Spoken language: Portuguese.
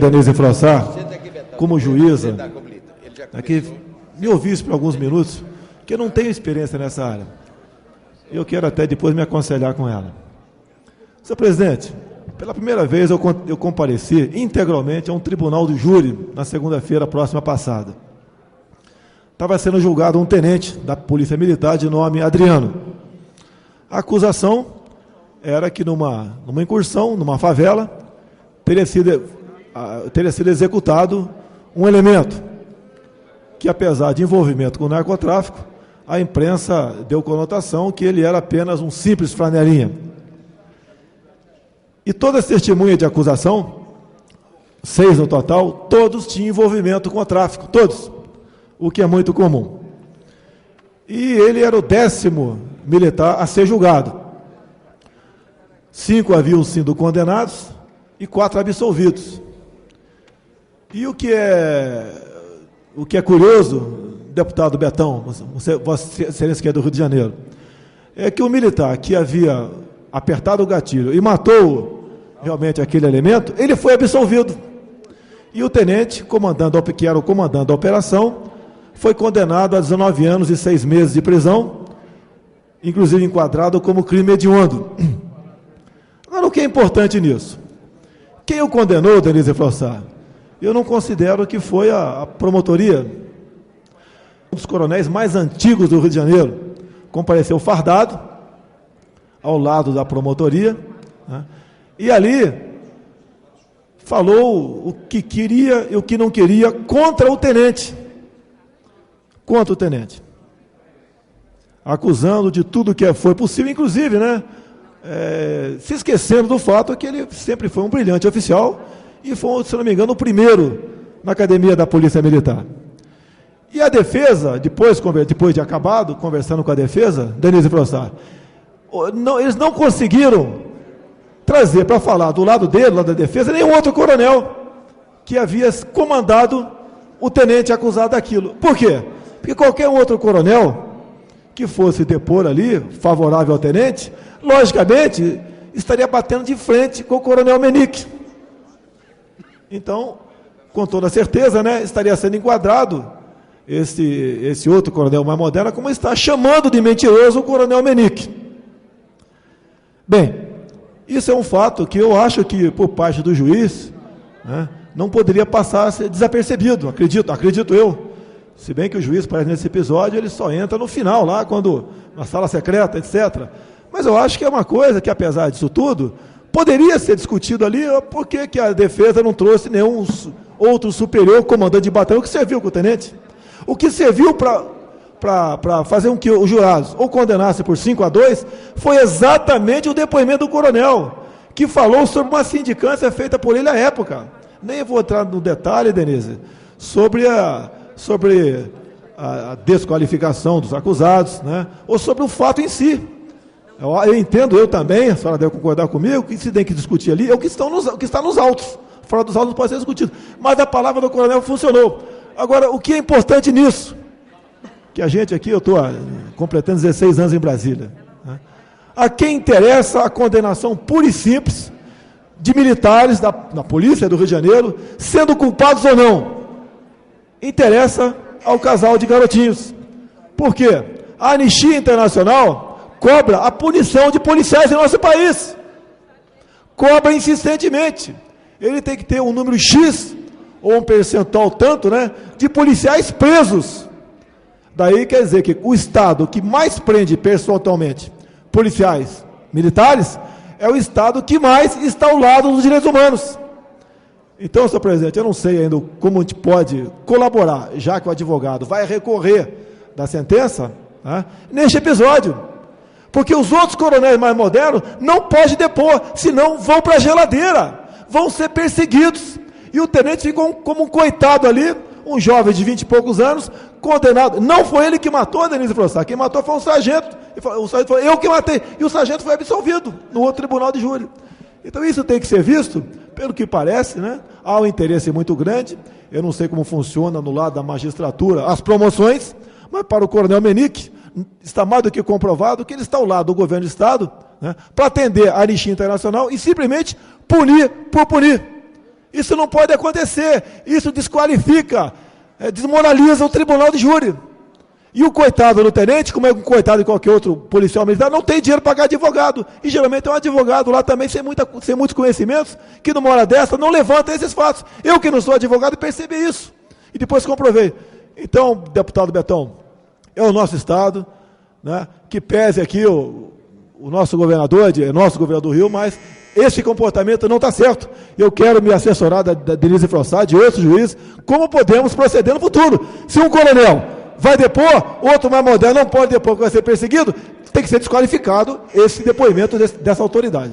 Denise Frossar, como juíza, que me ouvisse por alguns minutos, que eu não tenho experiência nessa área. Eu quero até depois me aconselhar com ela. Senhor presidente, pela primeira vez eu compareci integralmente a um tribunal do júri na segunda-feira próxima passada. Estava sendo julgado um tenente da Polícia Militar de nome Adriano. A acusação era que numa incursão, numa favela, teria sido executado um elemento que, apesar de envolvimento com o narcotráfico, a imprensa deu conotação que ele era apenas um simples flanelinha. E todas as testemunhas de acusação, 6 no total, todos tinham envolvimento com o tráfico, todos, o que é muito comum. E ele era o 10º militar a ser julgado. 5 haviam sido condenados e 4 absolvidos. E o que é curioso, deputado Betão, Vossa Excelência que é do Rio de Janeiro, é que o militar que havia apertado o gatilho e matou realmente aquele elemento, ele foi absolvido. E o tenente, que era o comandante da operação, foi condenado a 19 anos e 6 meses de prisão, inclusive enquadrado como crime hediondo. Agora, o que é importante nisso? Quem o condenou, Denise Frossar? Eu não considero que foi a promotoria. Um dos coronéis mais antigos do Rio de Janeiro compareceu fardado ao lado da promotoria, né, e ali falou o que queria e o que não queria contra o tenente. Contra o tenente. Acusando de tudo que foi possível, inclusive, né, se esquecendo do fato que ele sempre foi um brilhante oficial e foi, se não me engano, o primeiro na academia da Polícia Militar. E a defesa, depois de acabado, conversando com a defesa, Denise Frossar, eles não conseguiram trazer para falar do lado dele, do lado da defesa, nenhum outro coronel que havia comandado o tenente acusado daquilo. Por quê? Porque qualquer outro coronel que fosse depor ali, favorável ao tenente, logicamente, estaria batendo de frente com o coronel Menique. Então, com toda certeza, né, estaria sendo enquadrado esse outro coronel mais moderno, como está chamando de mentiroso o coronel Menique. Bem, isso é um fato que eu acho que, por parte do juiz, né, não poderia passar a ser desapercebido, acredito eu. Se bem que o juiz, parece nesse episódio, ele só entra no final, lá, na sala secreta, etc. Mas eu acho que é uma coisa que, apesar disso tudo, poderia ser discutido ali, por que a defesa não trouxe nenhum outro superior comandante de batalhão que serviu com o tenente? O que serviu para fazer com que os jurados ou condenassem por 5-2 foi exatamente o depoimento do coronel, que falou sobre uma sindicância feita por ele à época. Nem vou entrar no detalhe, Denise, sobre a desqualificação dos acusados, né, ou sobre o fato em si. Eu entendo, eu também, a senhora deve concordar comigo, que se tem que discutir ali é o que está nos autos. Fora dos autos não pode ser discutido. Mas a palavra do coronel funcionou. Agora, o que é importante nisso? Que a gente aqui, eu estou completando 16 anos em Brasília, né? A quem interessa a condenação pura e simples de militares da Polícia do Rio de Janeiro, sendo culpados ou não? Interessa ao casal de garotinhos. Por quê? A Anistia Internacional cobra a punição de policiais em nosso país. Cobra insistentemente. Ele tem que ter um número X, ou um percentual tanto, né, de policiais presos. Daí quer dizer que o Estado que mais prende percentualmente policiais militares é o Estado que mais está ao lado dos direitos humanos. Então, senhor presidente, eu não sei ainda como a gente pode colaborar, já que o advogado vai recorrer da sentença, né, neste episódio. Porque os outros coronéis mais modernos não podem depor, senão vão para a geladeira, vão ser perseguidos. E o tenente ficou como um coitado ali, um jovem de 20 e poucos anos, condenado. Não foi ele que matou, Denise Frossar, quem matou foi um sargento. O sargento falou, eu que matei. E o sargento foi absolvido no outro tribunal de júri. Então isso tem que ser visto, pelo que parece, né? Há um interesse muito grande. Eu não sei como funciona no lado da magistratura as promoções, mas para o coronel Menique, está mais do que comprovado que ele está ao lado do governo do Estado, né, para atender a Anistia Internacional e simplesmente punir por punir. Isso não pode acontecer. Isso desqualifica, desmoraliza o tribunal de júri. E o coitado do tenente, como é um coitado de qualquer outro policial militar, não tem dinheiro para pagar advogado. E geralmente é um advogado lá também sem muitos conhecimentos, que numa hora dessa não levanta esses fatos. Eu que não sou advogado percebi isso. E depois comprovei. Então, deputado Betão, é o nosso Estado, né, que pese aqui o nosso governador, nosso governador do Rio, mas esse comportamento não está certo. Eu quero me assessorar da Denise Frossard, de outros juízes, como podemos proceder no futuro. Se um coronel vai depor, outro mais moderno não pode depor porque vai ser perseguido, tem que ser desqualificado esse depoimento dessa autoridade.